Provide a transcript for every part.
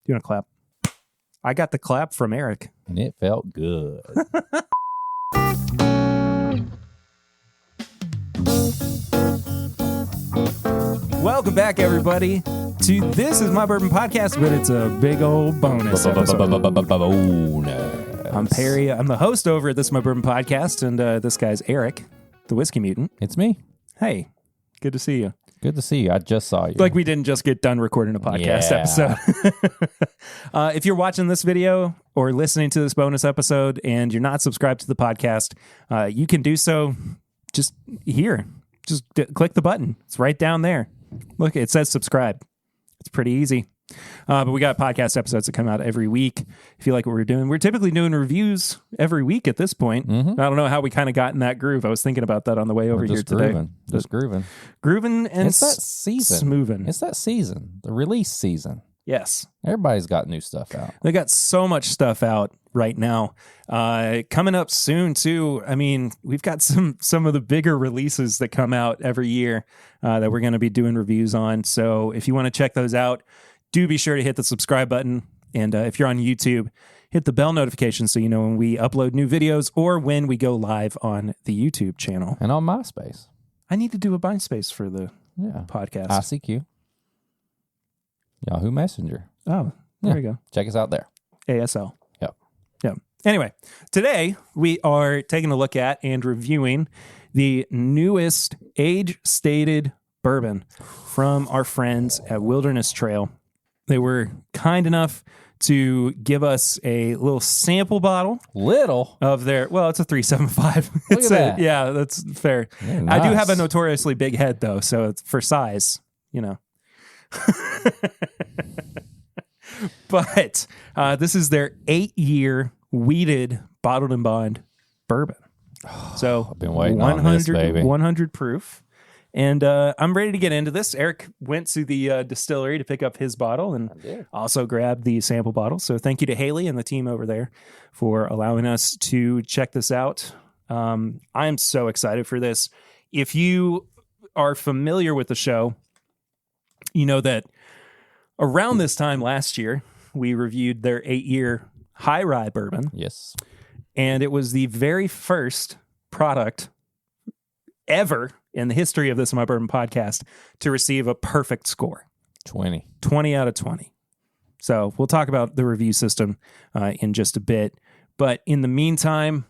you want to clap? I got the clap from Eric. And it felt good. Welcome back, everybody, to This Is My Bourbon Podcast, but it's a big old bonus episode. I'm Perry. I'm the host over at This Is My Bourbon Podcast, and this guy's Eric, the Whiskey Mutant. It's me. Hey, good to see you. Good to see you. I just saw you. Like we didn't just get done recording a podcast episode. If you're watching this video or listening to this bonus episode and you're not subscribed to the podcast, you can do so just here. Just click the button. It's right down there. Look, it says subscribe. It's pretty easy. But we got podcast episodes that come out every week. If you like what we're doing, we're typically doing reviews every week at this point. Mm-hmm. I don't know how we kind of got in that groove. I was thinking about that on the way over here today. Just grooving. Grooving and it's that season. Smoothing. It's that season, the release season. Yes. Everybody's got new stuff out. They got so much stuff out right now. Coming up soon, too. I mean, we've got some of the bigger releases that come out every year that we're going to be doing reviews on. So if you want to check those out, do be sure to hit the subscribe button. And if you're on YouTube, hit the bell notification so you know when we upload new videos or when we go live on the YouTube channel. And on MySpace. I need to do a MySpace for the podcast. ICQ. Yahoo Messenger. Oh, there you go. Check us out there. ASL. Yep. Anyway, today we are taking a look at and reviewing the newest age-stated bourbon from our friends at Wilderness Trail. They were kind enough to give us a little sample bottle. Of their, well, it's a 375. Look at that. Yeah, that's fair. Nice. I do have a notoriously big head, though, so it's for size, you know. But this is their 8-year wheated bottled and bond bourbon. So I've been waiting on this, baby. 100 proof. And I'm ready to get into this. Eric went to the distillery to pick up his bottle and also grabbed the sample bottle. So thank you to Haley and the team over there for allowing us to check this out. I'm so excited for this. If you are familiar with the show, you know that around this time last year, we reviewed their 8-year high rye bourbon. Yes. And it was the very first product ever in the history of This My Bourbon Podcast to receive a perfect score. 20 out of 20. So we'll talk about the review system in just a bit. But in the meantime,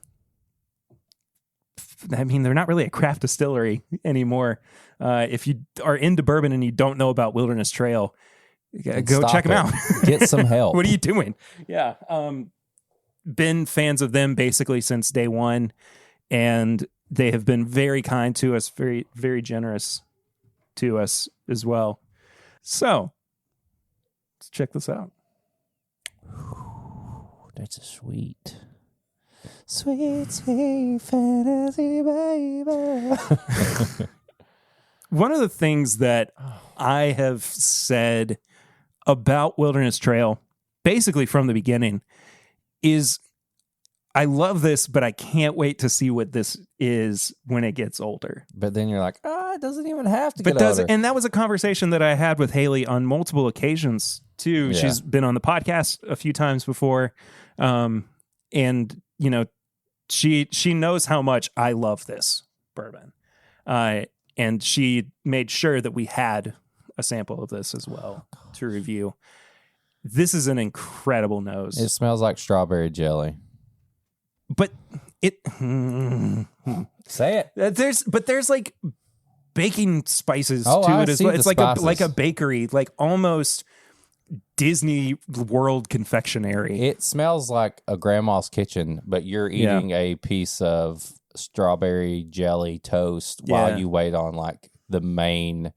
I mean, they're not really a craft distillery anymore. If you are into bourbon and you don't know about Wilderness Trail, go check them out. Get some help. What are you doing? Yeah. Been fans of them basically since day one. And they have been very kind to us, very, very generous to us as well. So let's check this out. That's a sweet fantasy, baby. One of the things that I have said about Wilderness Trail, basically from the beginning, is I love this, but I can't wait to see what this is when it gets older. But then you're like, it doesn't even have to get older. And that was a conversation that I had with Haley on multiple occasions, too. Yeah. She's been on the podcast a few times before. And, you know, she knows how much I love this bourbon. And she made sure that we had a sample of this as well to review. This is an incredible nose. It smells like strawberry jelly. But it say it. There's like baking spices to it as well. It's like a bakery, like almost Disney World confectionery. It smells like a grandma's kitchen, but you're eating a piece of strawberry jelly toast while you wait on like the main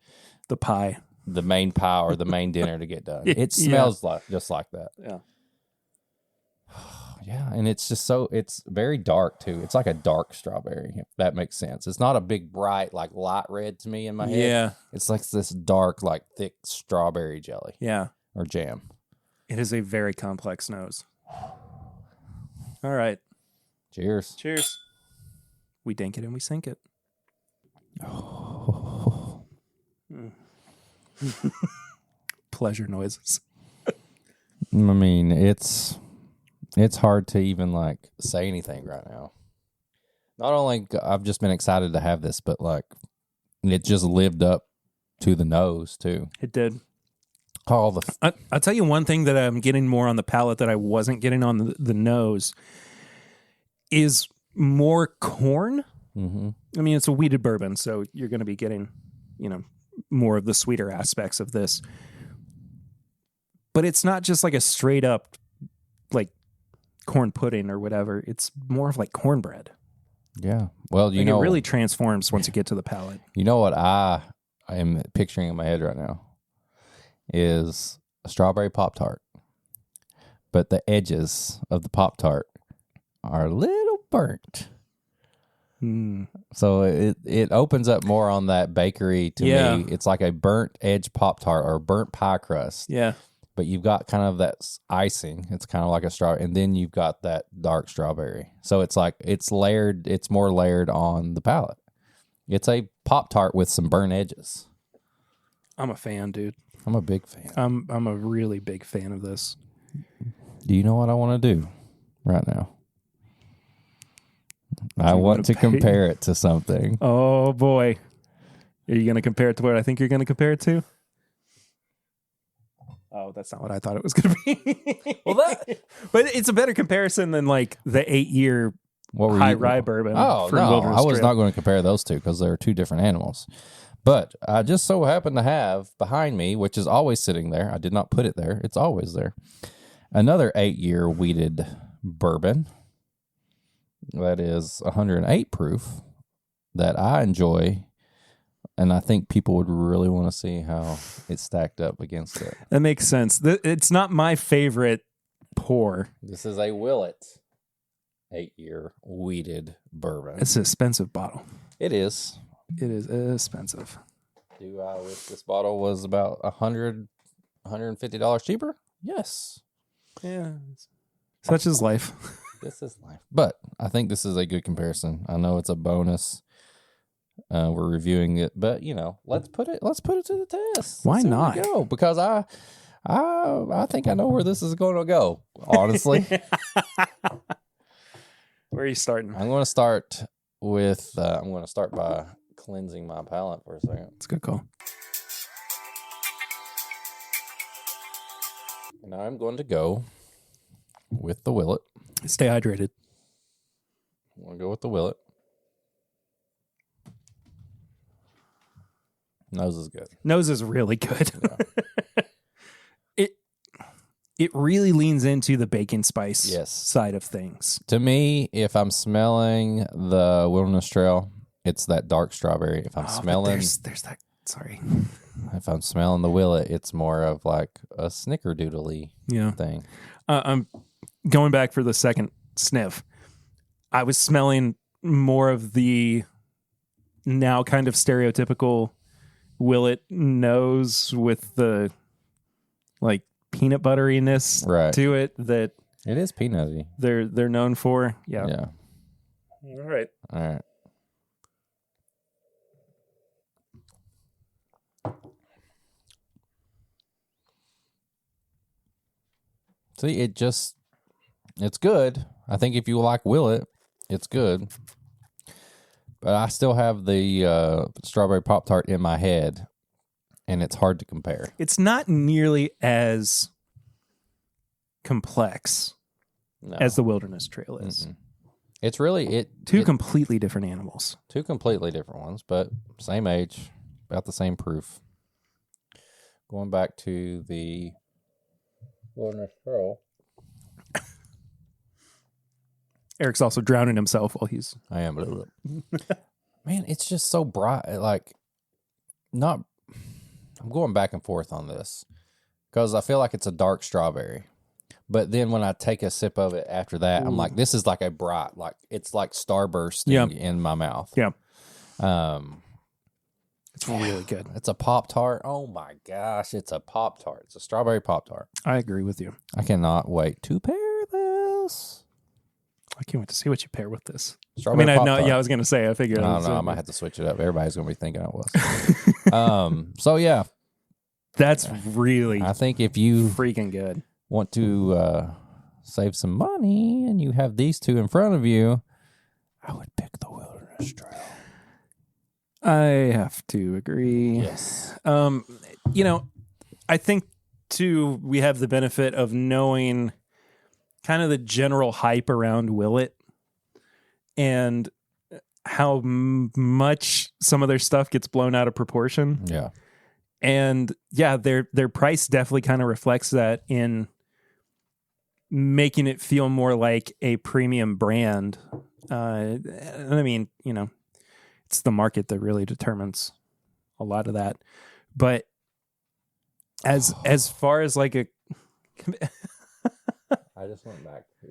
pie or the main dinner to get done. It smells like just like that. Yeah. Yeah, and it's just it's very dark too. It's like a dark strawberry, if that makes sense. It's not a big, bright, like light red to me in my head. Yeah. It's like this dark, like thick strawberry jelly. Yeah. Or jam. It is a very complex nose. All right. Cheers. Cheers. We dink it and we sink it. Pleasure noises. I mean, it's hard to even like say anything right now. Not only I've just been excited to have this, but like it just lived up to the nose too. It did. I'll tell you one thing that I'm getting more on the palate that I wasn't getting on the nose is more corn. Mm-hmm. I mean, it's a wheated bourbon, so you're going to be getting, more of the sweeter aspects of this. But it's not just like a straight up like corn pudding or whatever. It's more of like cornbread. Yeah. Well, it really transforms once you get to the palate. You know what I am picturing in my head right now is a strawberry Pop-Tart. But the edges of the Pop-Tart are a little burnt. So it opens up more on that bakery to me. It's like a burnt edge Pop-Tart or burnt pie crust. Yeah. But you've got kind of that icing. It's kind of like a strawberry. And then you've got that dark strawberry. So it's like it's layered. It's more layered on the palate. It's a Pop-Tart with some burnt edges. I'm a fan, dude. I'm a big fan. I'm a really big fan of this. Do you know what I want to do right now? I want to compare it to something. Oh, boy. Are you going to compare it to what I think you're going to compare it to? Oh, that's not what I thought it was going to be. But it's a better comparison than like the 8-year high rye bourbon. Oh, from no. Wilderness I was Trail. not going to compare those two because they're two different animals. But I just so happen to have behind me, which is always sitting there. I did not put it there. It's always there. Another 8-year wheated bourbon. That is 108 proof that I enjoy. And I think people would really want to see how it's stacked up against it. That makes sense. It's not my favorite pour. This is a Willet 8-year wheated bourbon. It's an expensive bottle. It is. It is expensive. Do I wish this bottle was about $150 cheaper? Yes. Yeah. Such is life. This is life. But I think this is a good comparison. I know it's a bonus. We're reviewing it, but let's put it to the test. Why not? Go. Because I think I know where this is going to go. Honestly, where are you starting? I'm going to start with. I'm going to start by cleansing my palate for a second. It's a good call. And I'm going to go with the Willet. Stay hydrated. I'm going to go with the Willet. Nose is good. Nose is really good. Yeah. It really leans into the bacon spice side of things. To me, if I'm smelling the Wilderness Trail, it's that dark strawberry. If I'm smelling, there's that. Sorry. If I'm smelling the Willet, it's more of like a snickerdoodly thing. I'm going back for the second sniff. I was smelling more of the now kind of stereotypical Willet nose with the like peanut butteriness to it that it is peanutty. They're known for. Yeah. Yeah. All right. See, it's good. I think if you like Willet, it's good. But I still have the strawberry Pop-Tart in my head, and it's hard to compare. It's not nearly as complex as the Wilderness Trail is. Mm-mm. It's really two completely different animals. Two completely different ones, but same age, about the same proof. Going back to the Wilderness Trail. Eric's also drowning himself while he's... I am. Man, it's just so bright. Like, not... I'm going back and forth on this because I feel like it's a dark strawberry. But then when I take a sip of it after that, I'm like, this is like a bright, like, it's like starbursting in my mouth. Yeah. It's really good. It's a Pop-Tart. Oh, my gosh. It's a Pop-Tart. It's a strawberry Pop-Tart. I agree with you. I cannot wait to pair this. I can't wait to see what you pair with this. Strawberry Pop-Tart. I was going to say, I figured. I don't know. I might have to switch it up. Everybody's going to be thinking I was. So, yeah. That's really, I think if you freaking good. want to save some money and you have these two in front of you, I would pick the Wilderness Trail. I have to agree. Yes. I think too, we have the benefit of knowing kind of the general hype around Willet and how much some of their stuff gets blown out of proportion. Yeah. And yeah, their price definitely kind of reflects that in making it feel more like a premium brand. And I mean, it's the market that really determines a lot of that. But as far as like a I just went back to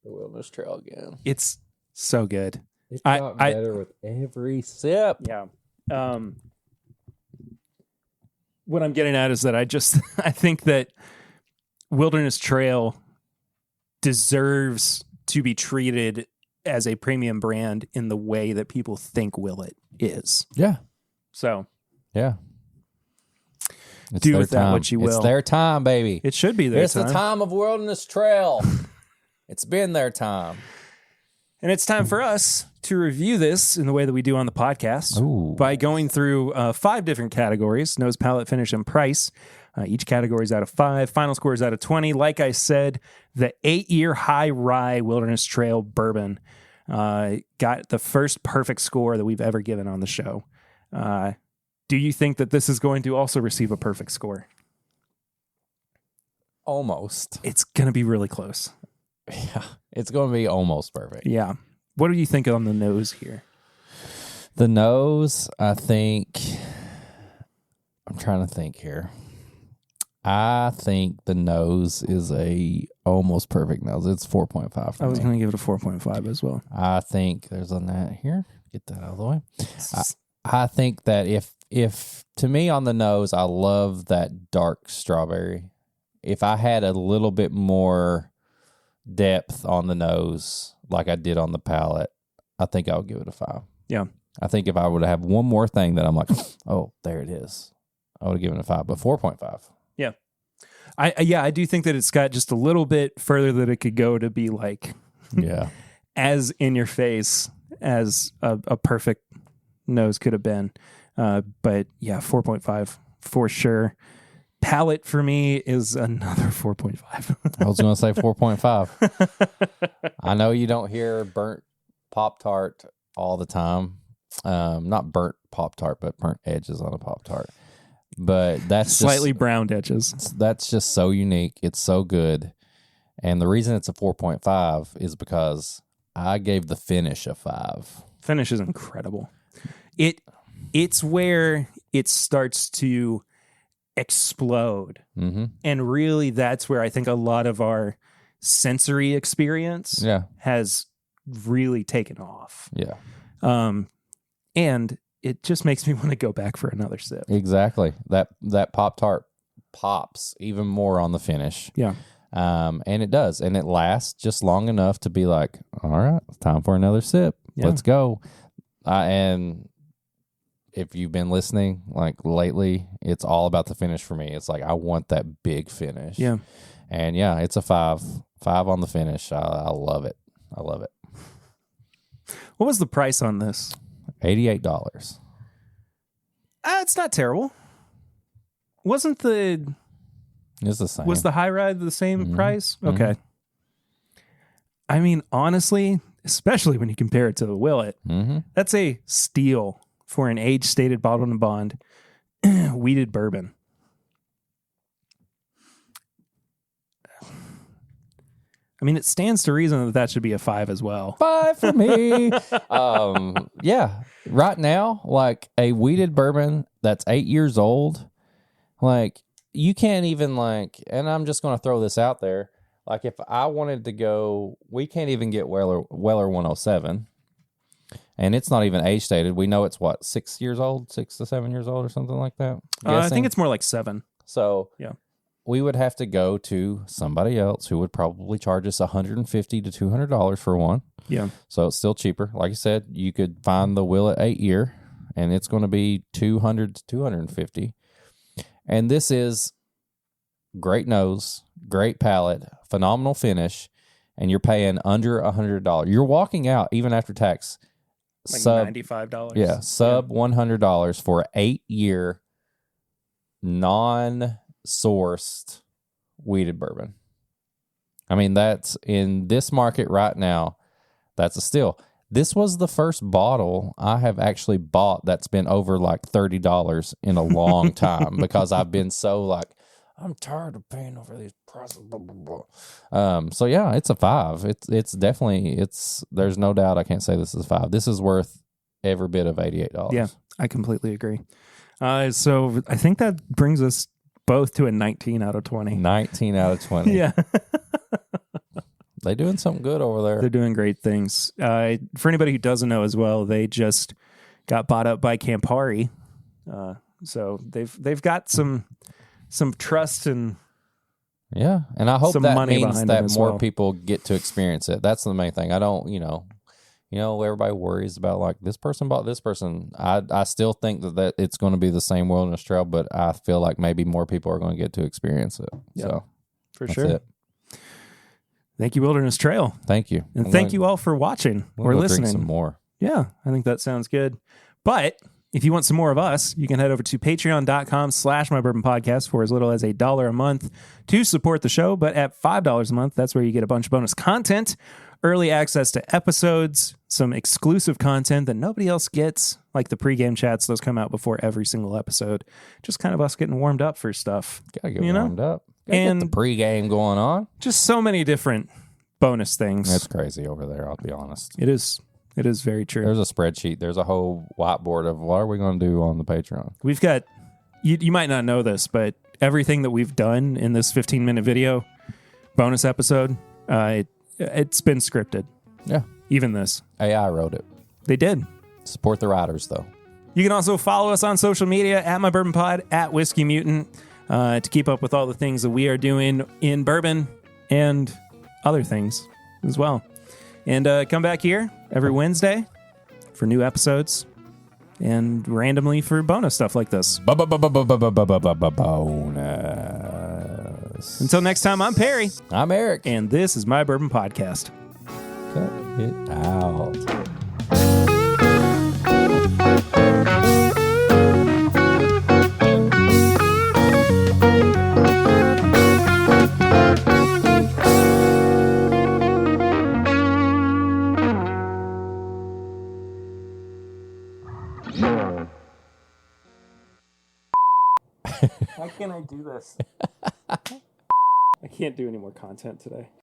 the Wilderness Trail again. It's so good. It got better with every sip. Yeah. What I'm getting at is that I think that Wilderness Trail deserves to be treated as a premium brand in the way that people think Willet is. Yeah. So, yeah. It's do with that what you will. It's their time, baby. It should be their time. It's the time of Wilderness Trail. It's been their time. And it's time for us to review this in the way that we do on the podcast by going through 5 different categories: nose, palate, finish, and price. Each category is out of 5. Final score is out of 20. Like I said, the 8-year high rye Wilderness Trail bourbon got the first perfect score that we've ever given on the show. Do you think that this is going to also receive a perfect score? Almost. It's going to be really close. Yeah, it's going to be almost perfect. Yeah. What do you think on the nose here? The nose, I think, I'm trying to think here. I think the nose is a almost perfect nose. It's 4.5 for I was me. going to give it a 4.5 as well. I think there's a that here. Get that out of the way. I think that if to me on the nose, I love that dark strawberry. If I had a little bit more depth on the nose like I did on the palate, I think I would give it a 5. Yeah. I think if I would have one more thing that I'm like, oh, there it is, I would have given it a 5, but 4.5. Yeah. I do think that it's got just a little bit further that it could go to be like as in your face as a perfect nose could have been. But yeah, 4.5 for sure. Palate for me is another 4.5. I was going to say 4.5. I know you don't hear burnt Pop-Tart all the time. Not burnt Pop-Tart, but burnt edges on a Pop-Tart. But that's slightly browned edges. That's just so unique. It's so good. And the reason it's a 4.5 is because I gave the finish a 5. Finish is incredible. It's where it starts to explode. Mm-hmm. And really that's where I think a lot of our sensory experience has really taken off. Yeah. And it just makes me want to go back for another sip. Exactly. That Pop-Tart pops even more on the finish. Yeah. And it does. And it lasts just long enough to be like, all right, it's time for another sip. Yeah. Let's go. And if you've been listening, like lately, it's all about the finish for me. It's like, I want that big finish. Yeah. And yeah, it's a 5. 5 on the finish. I love it. I love it. What was the price on this? $88. It's not terrible. Wasn't the... It's the same. Was the high ride the same price? Okay. I mean, honestly, especially when you compare it to the Willet, that's a steal for an age-stated bottled and bond wheated bourbon. I mean, it stands to reason that should be a 5 as well. 5 for me. Yeah. Right now, like a wheated bourbon that's 8 years old, like you can't even like, and I'm just going to throw this out there. Like if I wanted to go, we can't even get Weller 107. And it's not even age stated. We know it's what, 6 years old, 6 to 7 years old or something like that. I think it's more like 7. So yeah, we would have to go to somebody else who would probably charge us $150 to $200 for one. Yeah. So it's still cheaper. Like I said, you could find the Willet 8-year and it's going to be $200 to $250. And this is great nose, great palate, phenomenal finish, and you're paying under $100. You're walking out, even after tax, like $95. Yeah, sub $100 for an 8-year non-sourced weeded bourbon. I mean, that's in this market right now, that's a steal. This was the first bottle I have actually bought that's been over like $30 in a long time because I've been so like, I'm tired of paying over these prices. Blah, blah, blah. So yeah, it's a 5. It's definitely, there's no doubt I can't say this is a 5. This is worth every bit of $88. Yeah, I completely agree. So I think that brings us both to a 19 out of 20. 19 out of 20. Yeah. They're doing something good over there. They're doing great things. For anybody who doesn't know as well, they just got bought up by Campari. So they've got some trust and and I hope some that money means behind that it as more well. people get to experience it. That's the main thing. I don't, everybody worries about like this person bought this person. I still think that it's going to be the same Wilderness Trail, but I feel like maybe more people are going to get to experience it. Yeah, so for that's sure. it. Thank you, Wilderness Trail. Thank you. And thank you all for watching or listening. Drink some more. Yeah, I think that sounds good. But if you want some more of us, you can head over to patreon.com/mybourbonpodcast for as little as $1 a month to support the show. But at $5 a month, that's where you get a bunch of bonus content, early access to episodes, some exclusive content that nobody else gets, like the pregame chats. Those come out before every single episode. Just kind of us getting warmed up for stuff. Gotta get warmed up. Gotta And get the pregame going on. Just so many different bonus things. It's crazy over there, I'll be honest. It is very true. There's a spreadsheet. There's a whole whiteboard of what are we going to do on the Patreon. We've got, you might not know this, but everything that we've done in this 15-minute video bonus episode, it's been scripted. Yeah. Even this. AI wrote it. They did. Support the writers, though. You can also follow us on social media at My Bourbon Pod, at Whiskey Mutant, to keep up with all the things that we are doing in bourbon and other things as well. And come back here every Wednesday for new episodes and randomly for bonus stuff like this. Bonus. Until next time, I'm Perry. I'm Eric. And this is My Bourbon Podcast. Cut it out. Why can't I do this? I can't do any more content today.